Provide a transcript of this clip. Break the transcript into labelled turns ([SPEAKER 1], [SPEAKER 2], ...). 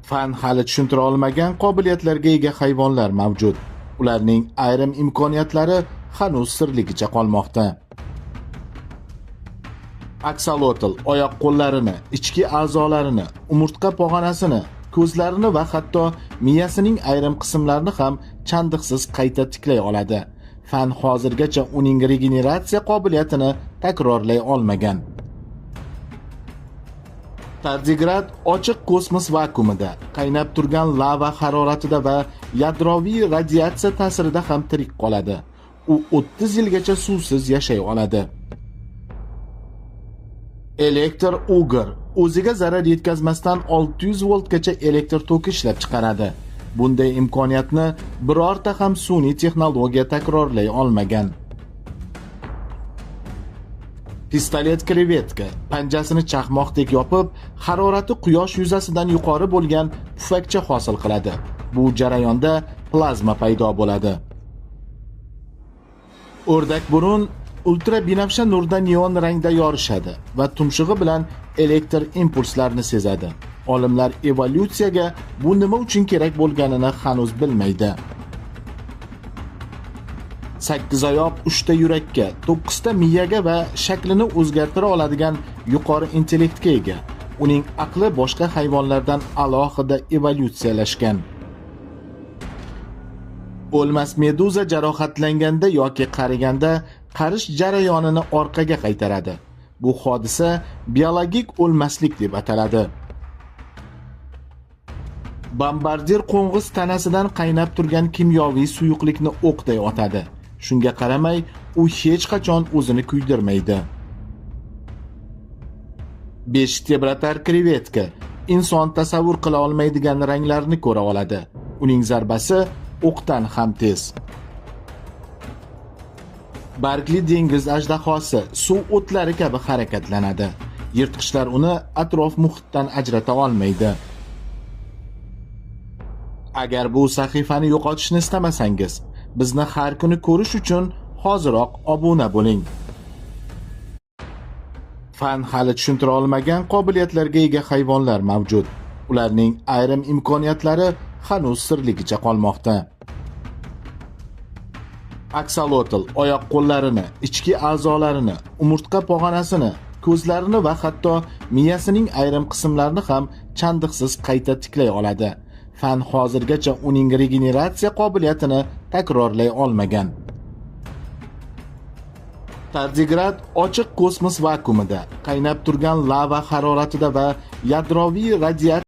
[SPEAKER 1] Fan hali tushuntira olmagan qobiliyatlarga ega hayvonlar mavjud. Ularning ayrim imkoniyatlari hanuz sirligicha qolmoqda. Aksolotl oyoq-qo'llarini, ichki a'zolarini, umurtqa pog'onasini, ko'zlarini va hatto miyasining ayrim qismlarini ham chandiqsiz qayta tiklay oladi. Fan hozirgacha uning regeneratsiya qobiliyatini takrorlay olmagan. Tardigrad ochiq kosmos vakuumida, qaynab turgan lava haroratida va yadroviy radiatsiya ta'sirida ham tirik qoladi. U 30 yilgacha suvsiz yashay oladi. Elektr Uger o'ziga zarar yetkazmasdan 600 voltgacha elektr toki ishlab chiqaradi. Bunday imkoniyatni birorta ham sun'iy texnologiya takrorlay olmagan. Pistolet krevetka panjasini chaqmoqdek yopib, harorati quyosh yuzasidan yuqori bo'lgan pufakcha hosil qiladi. Bu jarayonda plazma paydo bo'ladi. O'rdak burun ultrabinafsha nurda neon rangda yorishadi va tumshug'i bilan elektr impulslarini sezadi. Olimlar evolyutsiyaga bu nima uchun kerak bo'lganini hanuz bilmaydi. 8 oyoq, 3 ta yurakka, 9 ta miyaga va shaklini o'zgartira oladigan yuqori intellektga ega. Uning aqli boshqa hayvonlardan alohida evolyutsiyalashgan. O'lmas meduza jarohatlanganda yoki qariganda qarish jarayonini orqaga qaytaradi. Bu hodisa biologik o'lmaslik deb ataladi. Bombardier qo'ng'iz tanasidan qaynab turgan kimyoviy suyuqlikni o'qday otadi. Shunga qaramay, u hech qachon o'zini kuydirmaydi. 5 tebratar krevetka inson tasavvur qila olmaydigan ranglarni ko'ra oladi. Uning zarbasi o'qdan ham tez. Bargli dengiz ajdahosi suv o'tlari kabi harakatlanadi. Yirtqichlar uni atrof muhitdan ajrata olmaydi. Agar bu sahifani yo'qotishni istamasangiz, bizni har kuni ko'rish uchun hoziroq obuna bo'ling. Fan hali tushuntira olmagan qobiliyatlarga ega hayvonlar mavjud. Ularning ayrim imkoniyatlari hanuz sirligicha qolmoqda. Aksolotl oyoq-qo'llarini, ichki a'zolarini, umurtqa pog'onasini, ko'zlarini va hatto miyasining ayrim qismlarini ham chandiqsiz qayta tiklay oladi. Fan hozirgacha uning regeneratsiya qobiliyatini takrorlay olmagan. Tardigrad ochiq kosmos vakuumida, qaynab turgan lava haroratida va yadroviy radiatsiya